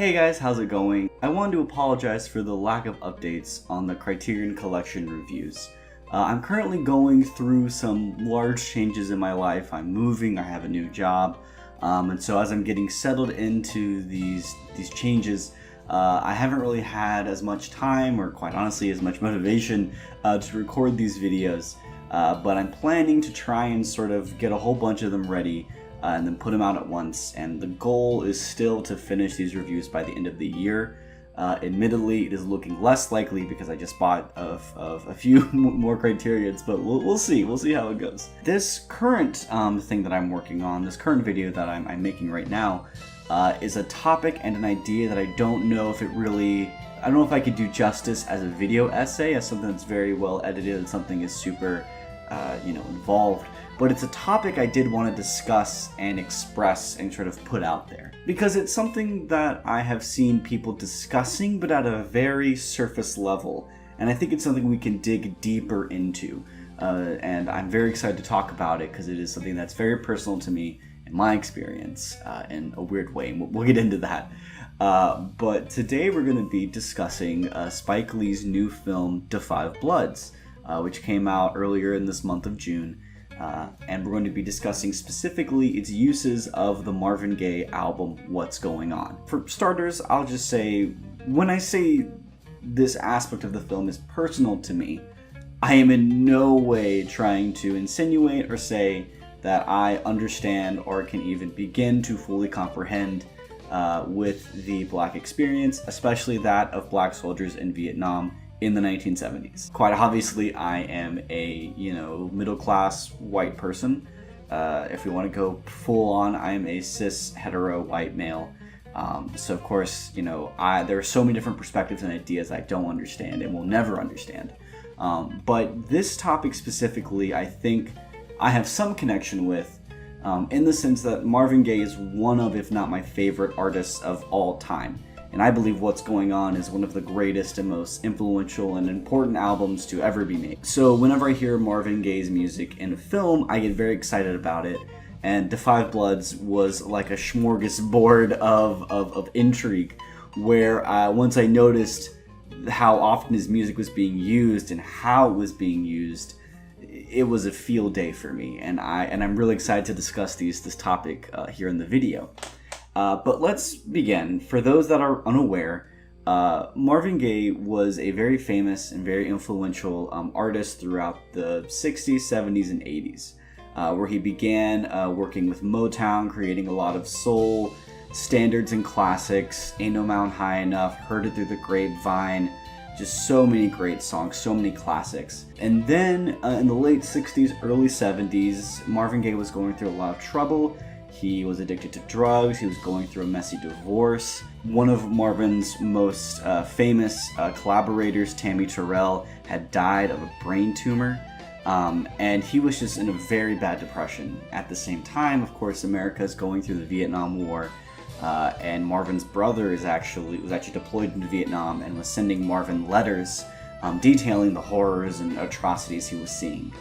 Hey guys, how's it going? I wanted to apologize for the lack of updates on the Criterion Collection reviews. I'm currently going through some large changes in my life. I'm moving, I have a new job, and so as I'm getting settled into these changes, I haven't really had as much time, or quite honestly as much motivation, to record these videos, but I'm planning to try and sort of get a whole bunch of them ready and then put them out at once, and the goal is still to finish these reviews by the end of the year. Admittedly, it is looking less likely because I just bought a few more Criterions, but we'll see how it goes. This current thing that I'm working on, this current video that I'm making right now, is a topic and an idea that I don't know if I don't know if I could do justice as a video essay, as something that's very well edited and something is super, involved. But it's a topic I did want to discuss and express and sort of put out there. Because it's something that I have seen people discussing, but at a very surface level. And I think it's something we can dig deeper into. And I'm very excited to talk about it because it is something that's very personal to me in my experience in a weird way. And we'll get into that. But today we're going to be discussing Spike Lee's new film, Da 5 Bloods, which came out earlier in this month of June. And we're going to be discussing specifically its uses of the Marvin Gaye album, What's Going On. For starters, I'll just say, when I say this aspect of the film is personal to me, I am in no way trying to insinuate or say that I understand or can even begin to fully comprehend with the Black experience, especially that of Black soldiers in Vietnam in the 1970s. Quite obviously, I am a, middle-class white person. If we want to go full-on, I am a cis, hetero, white male. So of course, there are so many different perspectives and ideas I don't understand and will never understand. But this topic specifically, I think I have some connection with, in the sense that Marvin Gaye is one of, if not my favorite artists of all time. And I believe What's Going On is one of the greatest and most influential and important albums to ever be made. So whenever I hear Marvin Gaye's music in a film, I get very excited about it. And Da 5 Bloods was like a smorgasbord of intrigue, where once I noticed how often his music was being used and how it was being used, it was a field day for me. And I'm really excited to discuss this topic here in the video. But let's begin. For those that are unaware, Marvin Gaye was a very famous and very influential artist throughout the 60s, 70s, and 80s, where he began working with Motown, creating a lot of soul standards and classics. Ain't No Mountain High Enough, Heard It Through the Grapevine, just so many great songs, so many classics. And then in the late 60s, early 70s, Marvin Gaye was going through a lot of trouble. He was addicted to drugs, he was going through a messy divorce. One of Marvin's most famous collaborators, Tammy Terrell, had died of a brain tumor, and he was just in a very bad depression. At the same time, of course, America is going through the Vietnam War, and Marvin's brother was actually deployed into Vietnam and was sending Marvin letters detailing the horrors and atrocities he was seeing.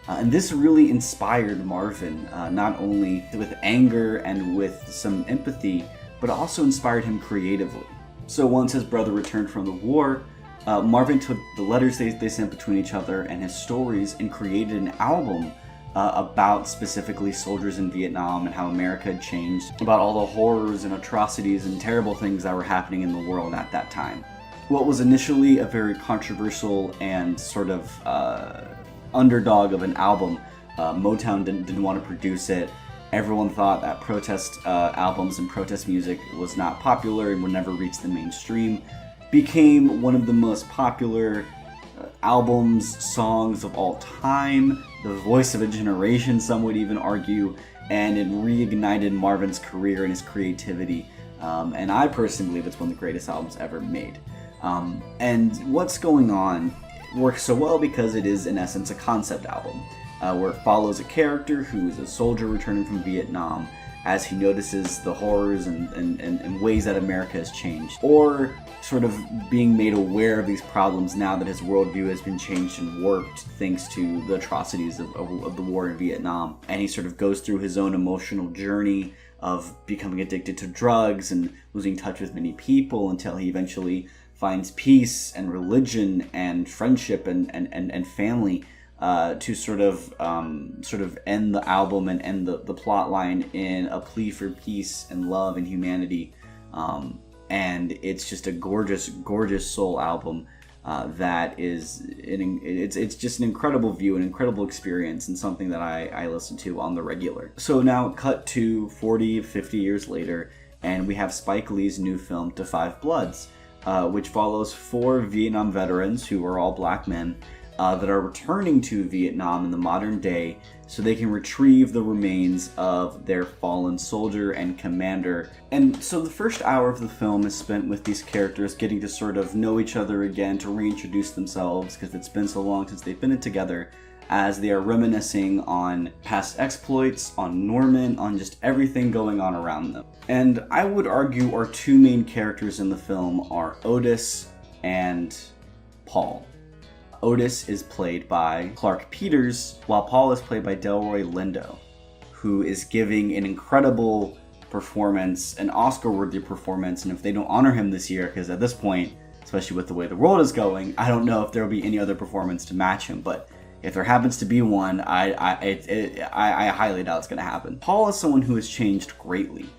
And this really inspired Marvin, not only with anger and with some empathy, but also inspired him creatively. So once his brother returned from the war, Marvin took the letters they sent between each other and his stories and created an album about specifically soldiers in Vietnam and how America had changed, about all the horrors and atrocities and terrible things that were happening in the world at that time. What was initially a very controversial and sort of underdog of an album, Motown didn't want to produce it. Everyone thought that protest albums and protest music was not popular and would never reach the mainstream. Became one of the most popular albums, songs of all time, the voice of a generation, some would even argue, and it reignited Marvin's career and his creativity. And I personally believe it's one of the greatest albums ever made. And What's Going On works so well because it is in essence a concept album, where it follows a character who is a soldier returning from Vietnam as he notices the horrors and ways that America has changed, or sort of being made aware of these problems now that his worldview has been changed and warped thanks to the atrocities of the war in Vietnam. And he sort of goes through his own emotional journey of becoming addicted to drugs and losing touch with many people until he eventually finds peace and religion and friendship and family to sort of end the album and end the plot line in a plea for peace and love and humanity. And it's just a gorgeous, gorgeous soul album that is it's just an incredible view, an incredible experience, and something that I listen to on the regular. So now cut to 40, 50 years later, and we have Spike Lee's new film To Five Bloods, which follows 4 Vietnam veterans who are all black men that are returning to Vietnam in the modern day so they can retrieve the remains of their fallen soldier and commander. And so the first hour of the film is spent with these characters getting to sort of know each other again, to reintroduce themselves, because it's been so long since they've been together, as they are reminiscing on past exploits, on Norman, on just everything going on around them. And I would argue our 2 main characters in the film are Otis and Paul. Otis is played by Clark Peters, while Paul is played by Delroy Lindo, who is giving an incredible performance, an Oscar-worthy performance. And if they don't honor him this year, because at this point, especially with the way the world is going, I don't know if there will be any other performance to match him. But if there happens to be one, I highly doubt it's going to happen. Paul is someone who has changed greatly,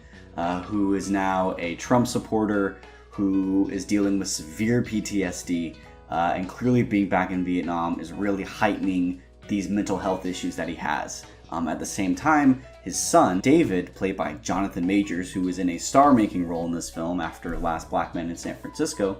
who is now a Trump supporter, who is dealing with severe PTSD, and clearly being back in Vietnam is really heightening these mental health issues that he has. At the same time, his son, David, played by Jonathan Majors, who was in a star-making role in this film after Last Black Man in San Francisco,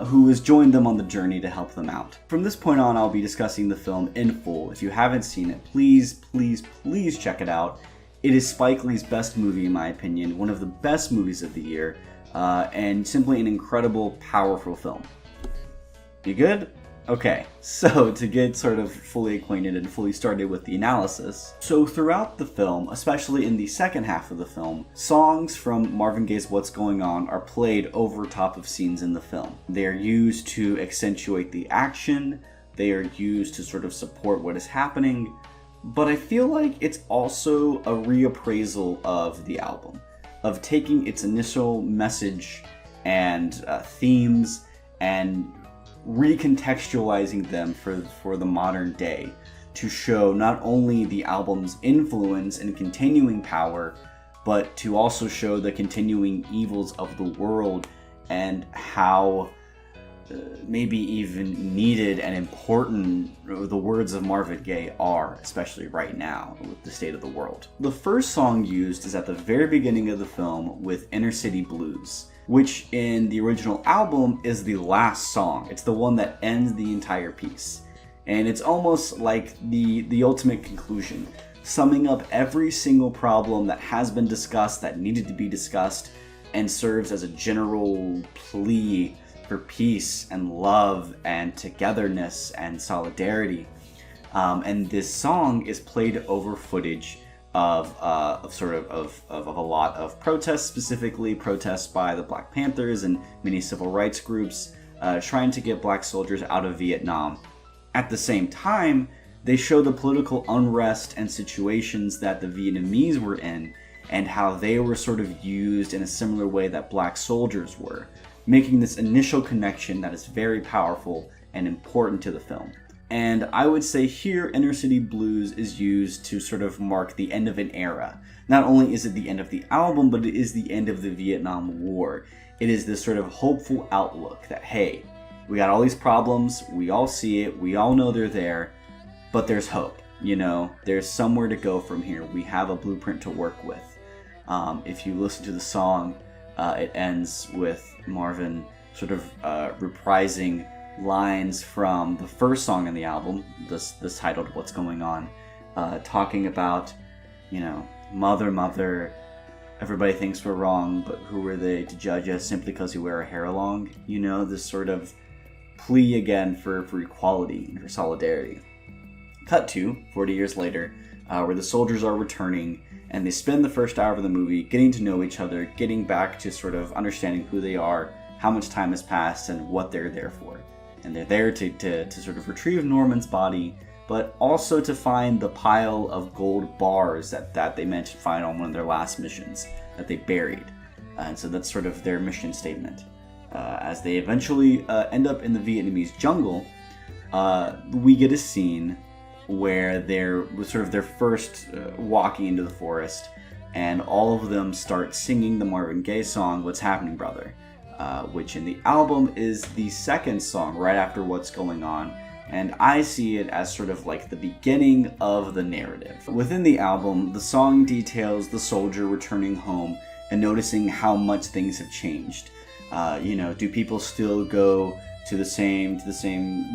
who has joined them on the journey to help them out. From this point on, I'll be discussing the film in full. If you haven't seen it, please, please, please check it out. It is Spike Lee's best movie, in my opinion, one of the best movies of the year, and simply an incredible, powerful film. You good? Okay, so to get sort of fully acquainted and fully started with the analysis. So throughout the film, especially in the second half of the film, songs from Marvin Gaye's What's Going On are played over top of scenes in the film. They are used to accentuate the action, they are used to sort of support what is happening, but I feel like it's also a reappraisal of the album, of taking its initial message and themes and recontextualizing them for the modern day, to show not only the album's influence and continuing power, but to also show the continuing evils of the world and how maybe even needed and important the words of Marvin Gaye are, especially right now with the state of the world. The first song used is at the very beginning of the film with Inner City Blues, which in the original album is the last song. It's the one that ends the entire piece. And it's almost like the ultimate conclusion, summing up every single problem that has been discussed, that needed to be discussed, and serves as a general plea for peace and love and togetherness and solidarity. And this song is played over footage of a lot of protests, specifically protests by the Black Panthers and many civil rights groups trying to get black soldiers out of Vietnam. At the same time, they show the political unrest and situations that the Vietnamese were in and how they were sort of used in a similar way that black soldiers were, making this initial connection that is very powerful and important to the film. And I would say here, Inner City Blues is used to sort of mark the end of an era. Not only is it the end of the album, but it is the end of the Vietnam War. It is this sort of hopeful outlook that, hey, we got all these problems, we all see it, we all know they're there, but there's hope, you know? There's somewhere to go from here. We have a blueprint to work with. If you listen to the song, it ends with Marvin sort of reprising lines from the first song in the album, this titled What's Going On, talking about, you know, mother, everybody thinks we're wrong, but who are they to judge us simply because we wear our hair long? You know, this sort of plea again for equality and for solidarity. Cut to 40 years later, where the soldiers are returning, and they spend the first hour of the movie getting to know each other, getting back to sort of understanding who they are, how much time has passed, and what they're there for. And they're there to sort of retrieve Norman's body, but also to find the pile of gold bars that they meant to find on one of their last missions that they buried. And so that's sort of their mission statement. As they eventually end up in the Vietnamese jungle, we get a scene where they're sort of their first walking into the forest, and all of them start singing the Marvin Gaye song, What's Happening, Brother? Which in the album is the second song right after What's Going On, and I see it as sort of like the beginning of the narrative. Within the album, the song details the soldier returning home and noticing how much things have changed. Do people still go to the same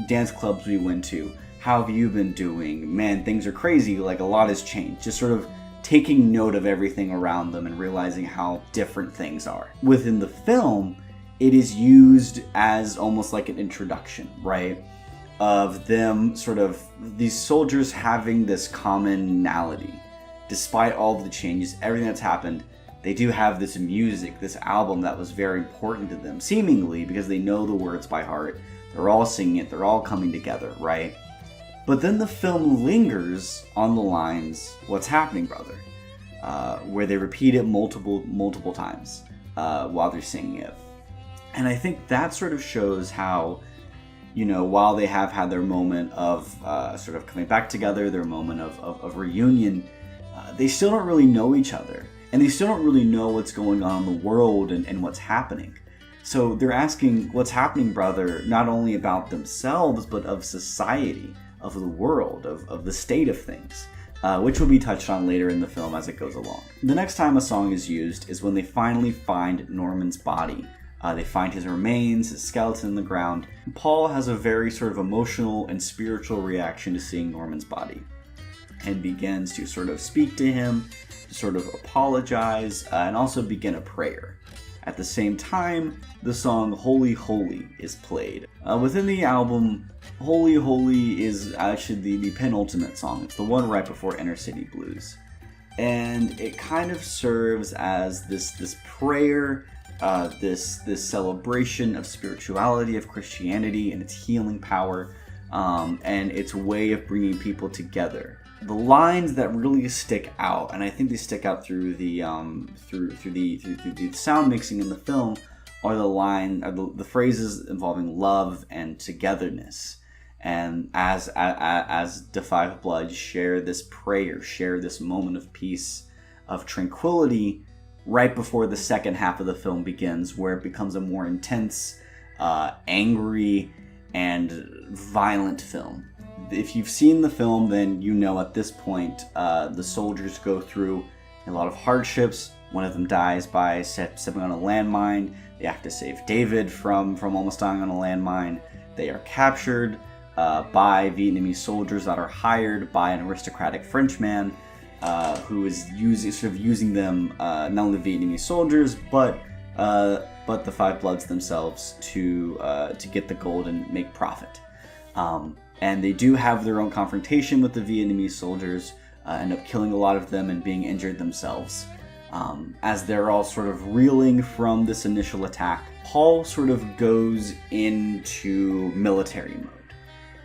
dance clubs we went to? How have you been doing? Man, things are crazy, like a lot has changed. Just sort of taking note of everything around them and realizing how different things are. Within the film, it is used as almost like an introduction, right? Of them sort of, these soldiers having this commonality. Despite all of the changes, everything that's happened, they do have this music, this album that was very important to them, seemingly, because they know the words by heart. They're all singing it, they're all coming together, right? But then the film lingers on the lines, What's Happening, Brother? Where they repeat it multiple times while they're singing it. And I think that sort of shows how, while they have had their moment of sort of coming back together, their moment of reunion, they still don't really know each other. And they still don't really know what's going on in the world and what's happening. So they're asking, what's happening, brother, not only about themselves, but of society, of the world, of the state of things, which will be touched on later in the film as it goes along. The next time a song is used is when they finally find Norman's body. They find his remains, his skeleton in the ground. Paul has a very sort of emotional and spiritual reaction to seeing Norman's body and begins to sort of speak to him, to sort of apologize, and also begin a prayer. At the same time, the song Holy Holy is played. Within the album, Holy Holy is actually the penultimate song. It's the one right before Inner City Blues. And it kind of serves as this prayer, this celebration of spirituality, of Christianity and its healing power, and its way of bringing people together. The lines that really stick out, and I think they stick out through the sound mixing in the film, are the phrases involving love and togetherness. And as the Five Bloods share this prayer, share this moment of peace, of tranquility, right before the second half of the film begins, where it becomes a more intense, angry, and violent film. If you've seen the film, then you know at this point the soldiers go through a lot of hardships. One of them dies by stepping on a landmine. They have to save David from almost dying on a landmine. They are captured by Vietnamese soldiers that are hired by an aristocratic Frenchman who is using them, not only Vietnamese soldiers, but the Five Bloods themselves to get the gold and make profit. And they do have their own confrontation with the Vietnamese soldiers, end up killing a lot of them and being injured themselves. As they're all sort of reeling from this initial attack, Paul sort of goes into military mode.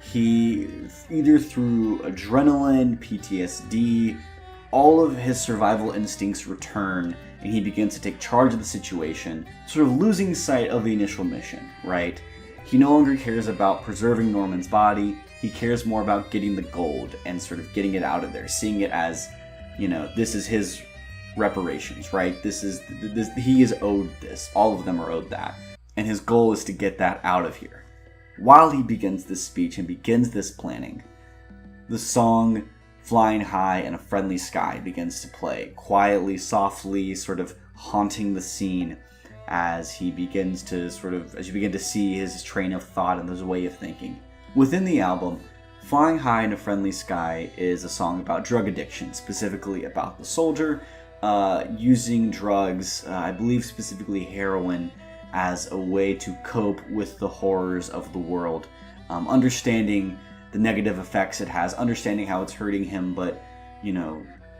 He, either through adrenaline, PTSD, all of his survival instincts return, and he begins to take charge of the situation, sort of losing sight of the initial mission, right? He no longer cares about preserving Norman's body. He cares more about getting the gold and sort of getting it out of there, seeing it as, this is his reparations, right? He is owed this. All of them are owed that. And his goal is to get that out of here. While he begins this speech and begins this planning, the song Flying High in a Friendly Sky begins to play, quietly, softly, sort of haunting the scene as you begin to see his train of thought and his way of thinking. Within the album, Flying High in a Friendly Sky is a song about drug addiction, specifically about the soldier using drugs, I believe specifically heroin, as a way to cope with the horrors of the world, understanding the negative effects it has, understanding how it's hurting him, but,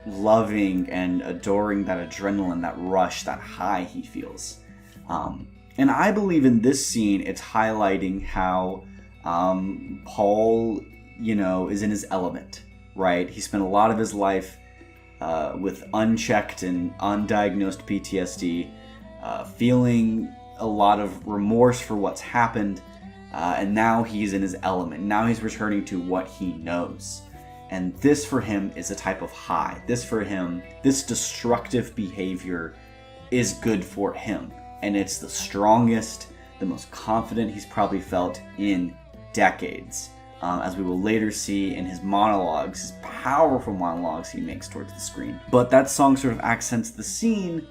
loving and adoring that adrenaline, that rush, that high he feels. And I believe in this scene, it's highlighting how Paul is in his element, right? He spent a lot of his life with unchecked and undiagnosed PTSD, feeling a lot of remorse for what's happened, and now he's in his element. Now he's returning to what he knows. And this for him is a type of high. This destructive behavior is good for him. And it's the strongest, the most confident he's probably felt in decades. As we will later see in his monologues, his powerful monologues he makes towards the screen. But that song sort of accents the scene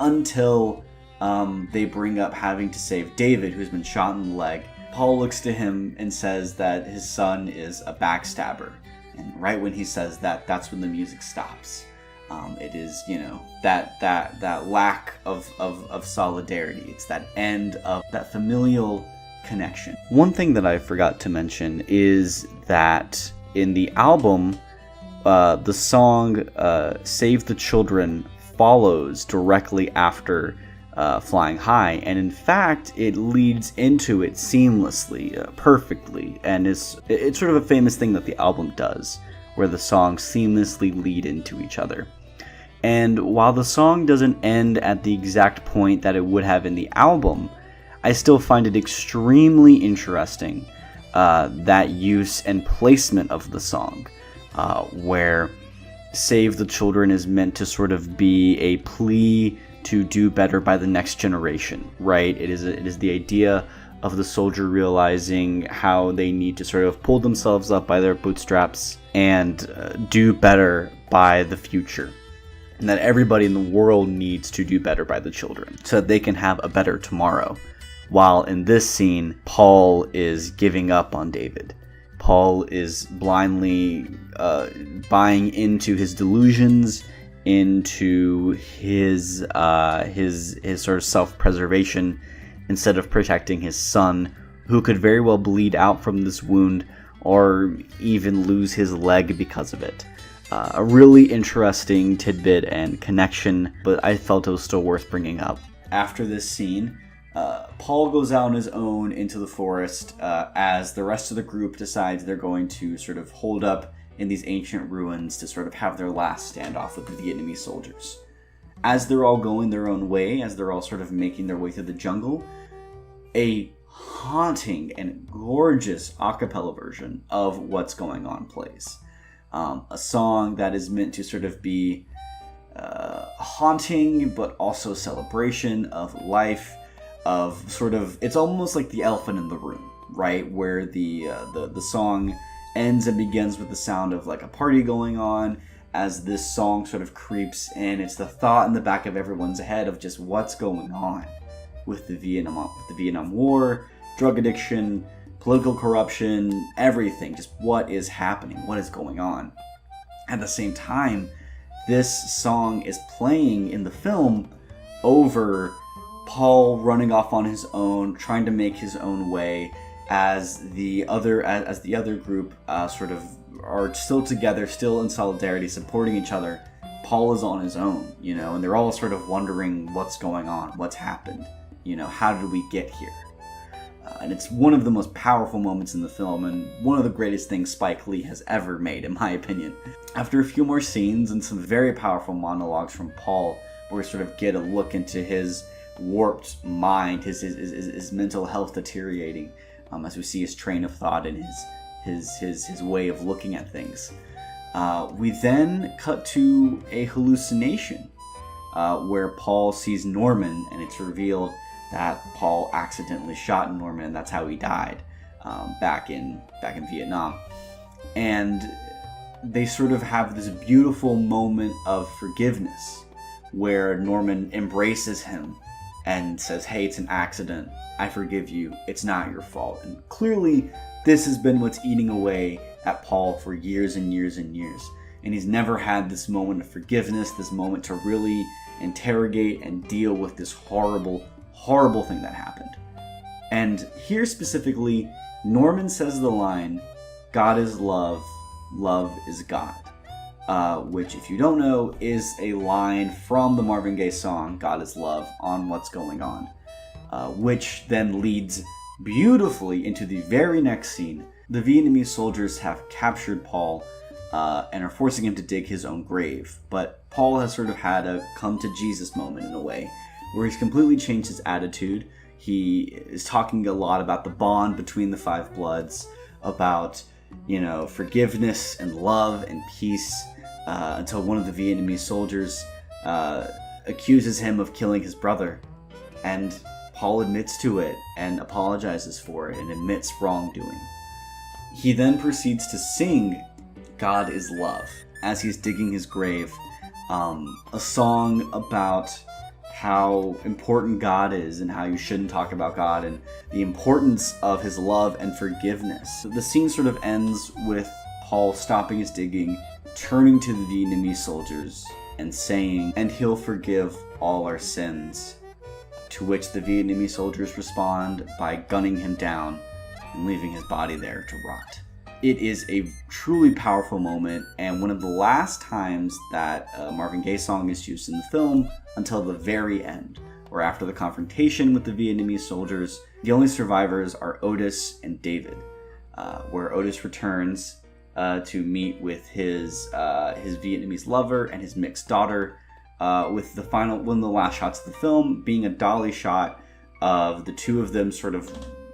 until they bring up having to save David, who's been shot in the leg. Paul looks to him and says that his son is a backstabber. And right when he says that, that's when the music stops. It is, that lack of solidarity. It's that end of that familial connection. One thing that I forgot to mention is that in the album, the song Save the Children follows directly after Flying High, and in fact it leads into it seamlessly, perfectly, and it's sort of a famous thing that the album does, where the songs seamlessly lead into each other. And while the song doesn't end at the exact point that it would have in the album, I still find it extremely interesting, that use and placement of the song, where Save the Children is meant to sort of be a plea to do better by the next generation, right? It is the idea of the soldier realizing how they need to sort of pull themselves up by their bootstraps and do better by the future. And that everybody in the world needs to do better by the children so that they can have a better tomorrow. While in this scene, Paul is giving up on David. Paul is blindly buying into his delusions, into his sort of self-preservation, instead of protecting his son, who could very well bleed out from this wound or even lose his leg because of it. A really interesting tidbit and connection, but I felt it was still worth bringing up. After this scene, Paul goes out on his own into the forest as the rest of the group decides they're going to sort of hold up in these ancient ruins to sort of have their last standoff with the Vietnamese soldiers. As they're all going their own way, as they're all sort of making their way through the jungle, a haunting and gorgeous a cappella version of What's Going On plays. A song that is meant to sort of be haunting, but also celebration of life, of sort of, it's almost like the elephant in the room, right? Where the song ends and begins with the sound of like a party going on. As this song sort of creeps in, it's the thought in the back of everyone's head of just what's going on with the Vietnam War, drug addiction, political corruption, everything. Just what is happening? What is going on? At the same time, this song is playing in the film over Paul running off on his own, trying to make his own way, as the other group sort of are still together, still in solidarity, supporting each other. Paul is on his own, and they're all sort of wondering what's going on, what's happened, how did we get here? And it's one of the most powerful moments in the film, and one of the greatest things Spike Lee has ever made, in my opinion. After a few more scenes and some very powerful monologues from Paul, where we sort of get a look into his warped mind, his mental health deteriorating, as we see his train of thought and his way of looking at things. We then cut to a hallucination where Paul sees Norman, and it's revealed that Paul accidentally shot Norman, and that's how he died back in Vietnam. And they sort of have this beautiful moment of forgiveness where Norman embraces him and says, "Hey, it's an accident. I forgive you. It's not your fault." And clearly, this has been what's eating away at Paul for years and years and years. And he's never had this moment of forgiveness, this moment to really interrogate and deal with this horrible, horrible thing that happened. And here specifically, Norman says the line, "God is love, love is God." Which, if you don't know, is a line from the Marvin Gaye song "God is Love" on What's Going On, which then leads beautifully into the very next scene The Vietnamese soldiers have captured Paul and are forcing him to dig his own grave. But Paul has sort of had a come to Jesus moment in a way, where he's completely changed his attitude. He is talking a lot about the bond between the five bloods, about, forgiveness and love and peace, until one of the Vietnamese soldiers accuses him of killing his brother. And Paul admits to it and apologizes for it and admits wrongdoing. He then proceeds to sing God is Love as he's digging his grave, a song about how important God is and how you shouldn't talk about God and the importance of his love and forgiveness. The scene sort of ends with Paul stopping his digging, turning to the Vietnamese soldiers and saying, "And he'll forgive all our sins." To which the Vietnamese soldiers respond by gunning him down and leaving his body there to rot. It is a truly powerful moment, and one of the last times that a Marvin Gaye song is used in the film until the very end, or after the confrontation with the Vietnamese soldiers. The only survivors are Otis and David, where Otis returns to meet with his Vietnamese lover and his mixed daughter, with one of the last shots of the film being a dolly shot of the two of them sort of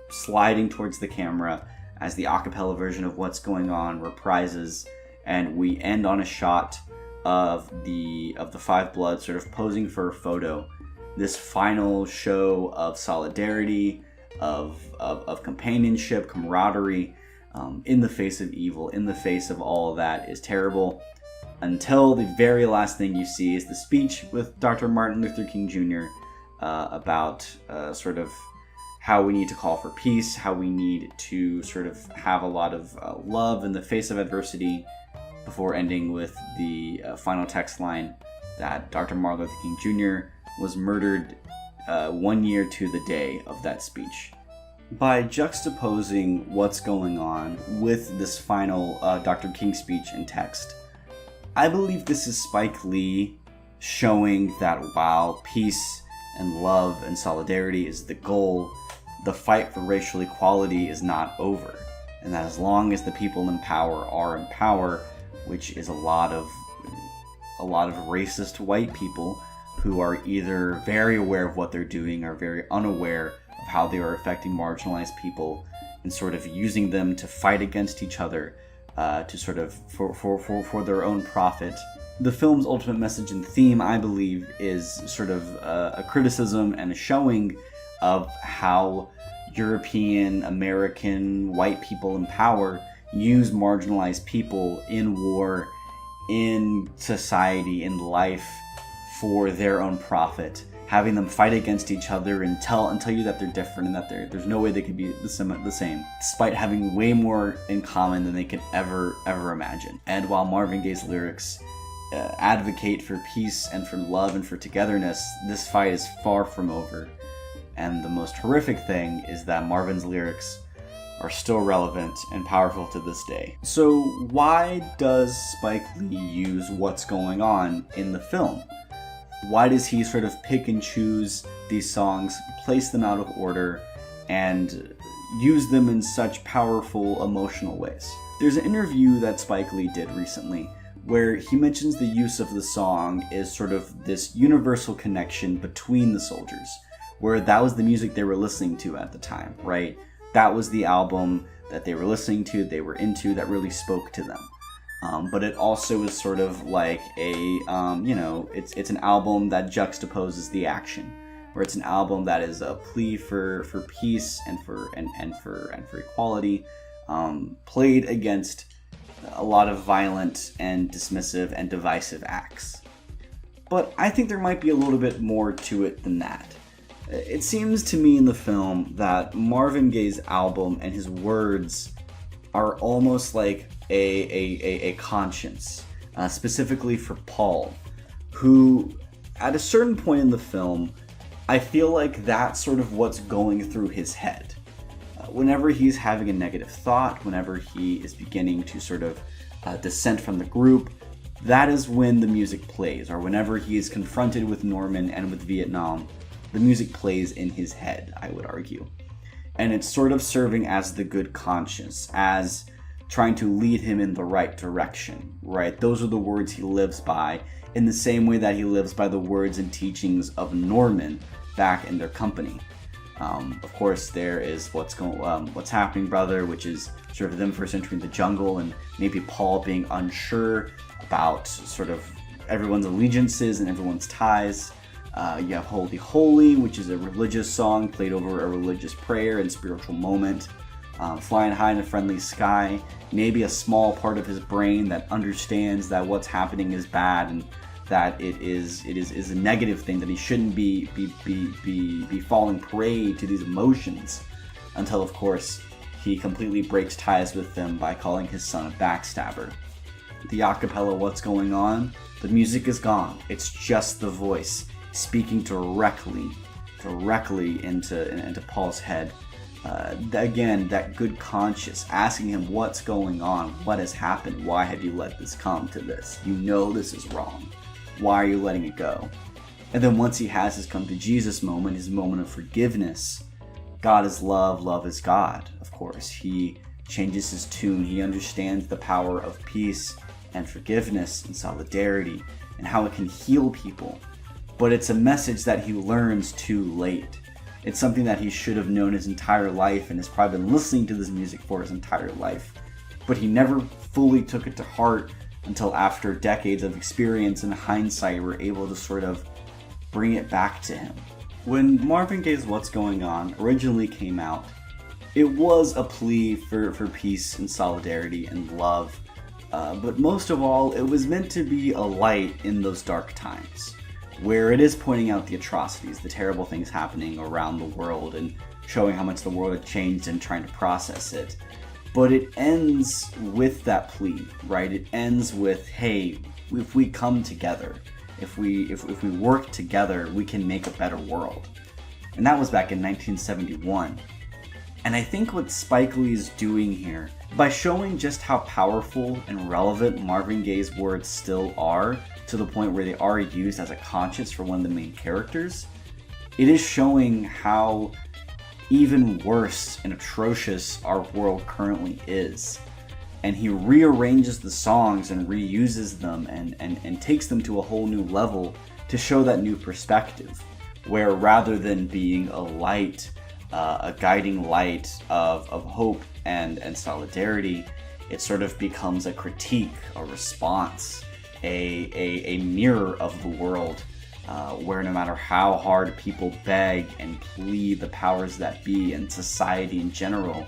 sliding towards the camera as the a cappella version of What's Going On reprises, and we end on a shot of the Five Bloods sort of posing for a photo. This final show of solidarity, of companionship, camaraderie, in the face of evil, in the face of all that is terrible, until the very last thing you see is the speech with Dr. Martin Luther King Jr. About sort of how we need to call for peace, how we need to sort of have a lot of love in the face of adversity, before ending with the final text line that Dr. Martin Luther King Jr. was murdered 1 year to the day of that speech. By juxtaposing What's Going On with this final Dr. King speech and text, I believe this is Spike Lee showing that while peace and love and solidarity is the goal, the fight for racial equality is not over. And that as long as the people in power are in power, which is a lot of racist white people who are either very aware of what they're doing or very unaware of how they are affecting marginalized people and sort of using them to fight against each other, to sort of for their own profit. The film's ultimate message and theme, I believe, is sort of a criticism and a showing of how European, American, white people in power use marginalized people in war, in society, in life, for their own profit, having them fight against each other and tell you that they're different and that there's no way they could be the same, despite having way more in common than they could ever imagine. And while Marvin Gaye's lyrics advocate for peace and for love and for togetherness, this fight is far from over. And the most horrific thing is that Marvin's lyrics are still relevant and powerful to this day. So why does Spike Lee use What's Going On in the film? Why does he sort of pick and choose these songs, place them out of order, and use them in such powerful emotional ways? There's an interview that Spike Lee did recently where he mentions the use of the song is sort of this universal connection between the soldiers, where that was the music they were listening to at the time, right? That was the album that they were listening to, they were into, that really spoke to them. But it also is sort of like it's an album that juxtaposes the action, where it's an album that is a plea for peace and for equality, played against a lot of violent and dismissive and divisive acts. But I think there might be a little bit more to it than that. It seems to me in the film that Marvin Gaye's album and his words are almost like a conscience, specifically for Paul, who at a certain point in the film, I feel like that's sort of what's going through his head. Whenever he's having a negative thought, whenever he is beginning to sort of dissent from the group, that is when the music plays, or whenever he is confronted with Norman and with Vietnam, the music plays in his head, I would argue. And it's sort of serving as the good conscience, as trying to lead him in the right direction, right? Those are the words he lives by, in the same way that he lives by the words and teachings of Norman back in their company. Of course, there is what's happening, brother, which is sort of them first entering the jungle, and maybe Paul being unsure about sort of everyone's allegiances and everyone's ties. You have Holy Holy, which is a religious song played over a religious prayer and spiritual moment. Flying high in a friendly sky, maybe a small part of his brain that understands that what's happening is bad and that it is a negative thing, that he shouldn't be falling prey to these emotions, until of course he completely breaks ties with them by calling his son a backstabber. The acapella What's Going On, the music is gone. It's just the voice speaking directly into Paul's head. Again, that good conscience, asking him what's going on, what has happened, why have you let this come to this? You know this is wrong. Why are you letting it go? And then once he has his come to Jesus moment, his moment of forgiveness, God is love, love is God, of course. He changes his tune. He understands the power of peace and forgiveness and solidarity and how it can heal people. But it's a message that he learns too late. It's something that he should have known his entire life and has probably been listening to this music for his entire life. But he never fully took it to heart until after decades of experience and hindsight were able to sort of bring it back to him. When Marvin Gaye's What's Going On originally came out, it was a plea for peace and solidarity and love. But most of all, it was meant to be a light in those dark times, where it is pointing out the atrocities, the terrible things happening around the world, and showing how much the world had changed and trying to process it. But it ends with that plea, right? It ends with, hey, if we come together, if we work together, we can make a better world. And that was back in 1971. And I think what Spike Lee is doing here, by showing just how powerful and relevant Marvin Gaye's words still are, to the point where they are used as a conscience for one of the main characters, it is showing how even worse and atrocious our world currently is. And he rearranges the songs and reuses them and takes them to a whole new level to show that new perspective, where rather than being a light, a guiding light of hope and solidarity, it sort of becomes a critique, a response, a mirror of the world, where no matter how hard people beg and plead the powers that be and society in general,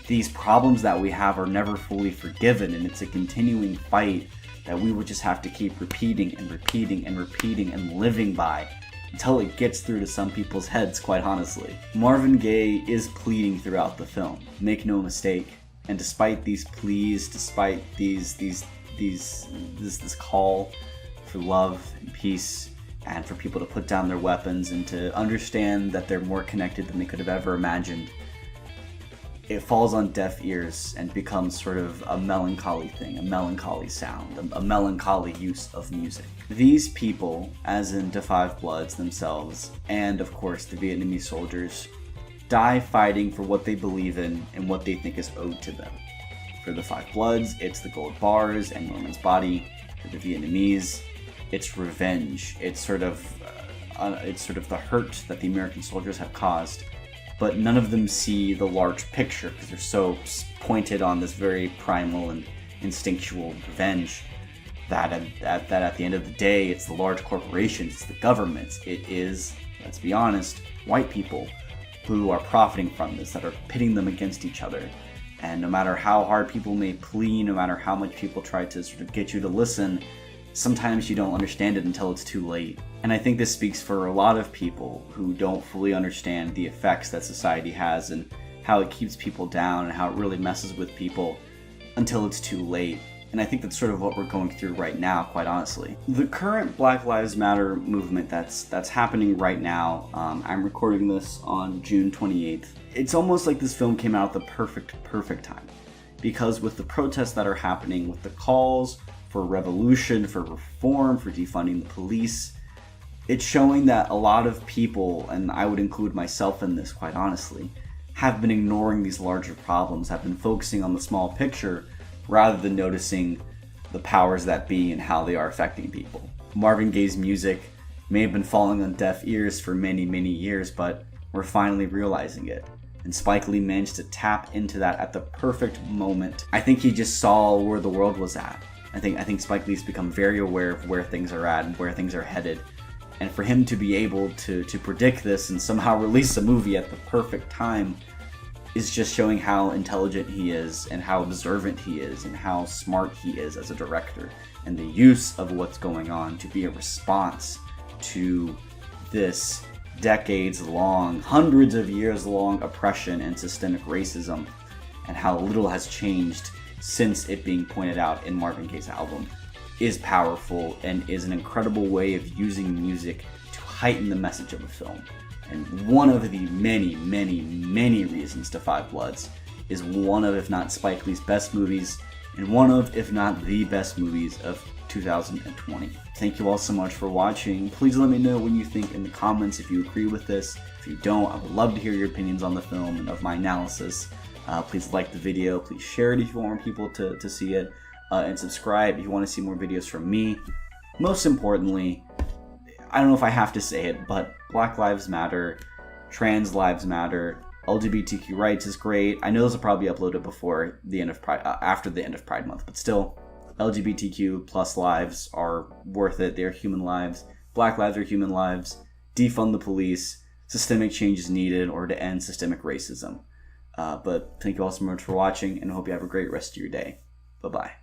these problems that we have are never fully forgiven, and it's a continuing fight that we would just have to keep repeating and repeating and repeating and living by until it gets through to some people's heads, quite honestly. Marvin Gaye is pleading throughout the film, make no mistake. And despite these pleas, despite this call for love and peace, and for people to put down their weapons and to understand that they're more connected than they could have ever imagined, it falls on deaf ears and becomes sort of a melancholy thing, a melancholy sound, a melancholy use of music. These people, as in the Five Bloods themselves, and of course the Vietnamese soldiers, die fighting for what they believe in and what they think is owed to them. For the Five Bloods, it's the gold bars and Norman's body. For the Vietnamese, it's revenge. It's sort of the hurt that the American soldiers have caused. But none of them see the large picture because they're so pointed on this very primal and instinctual revenge that at the end of the day, it's the large corporations, it's the governments, it is, let's be honest, white people who are profiting from this, that are pitting them against each other. And no matter how hard people may plead, no matter how much people try to sort of get you to listen, sometimes you don't understand it until it's too late. And I think this speaks for a lot of people who don't fully understand the effects that society has and how it keeps people down and how it really messes with people until it's too late. And I think that's sort of what we're going through right now, quite honestly. The current Black Lives Matter movement that's happening right now, I'm recording this on June 28th. It's almost like this film came out at the perfect time. Because with the protests that are happening, with the calls for revolution, for reform, for defunding the police, it's showing that a lot of people, and I would include myself in this quite honestly, have been ignoring these larger problems, have been focusing on the small picture rather than noticing the powers that be and how they are affecting people. Marvin Gaye's music may have been falling on deaf ears for many, many years, but we're finally realizing it. And Spike Lee managed to tap into that at the perfect moment. I think he just saw where the world was at. I think Spike Lee's become very aware of where things are at and where things are headed. And for him to be able to predict this and somehow release a movie at the perfect time is just showing how intelligent he is and how observant he is and how smart he is as a director, and the use of what's going on to be a response to this decades-long, hundreds of years-long oppression and systemic racism, and how little has changed since it being pointed out in Marvin Gaye's album, is powerful and is an incredible way of using music to heighten the message of a film. And one of the many, many, many reasons to Five Bloods is one of, if not Spike Lee's best movies, and one of, if not the best movies of 2020. Thank you all so much for watching. Please let me know what you think in the comments if you agree with this. If you don't, I would love to hear your opinions on the film and of my analysis. Please like the video, please share it if you want more people to see it, and subscribe if you want to see more videos from me. Most importantly, I don't know if I have to say it, but Black Lives Matter, trans lives matter, LGBTQ rights is great. I know those will probably be uploaded before the end of Pride, after the end of Pride Month, but still, LGBTQ plus lives are worth it. They're human lives. Black lives are human lives. Defund the police. Systemic change is needed in order to end systemic racism. But thank you all so much for watching, and I hope you have a great rest of your day. Bye-bye.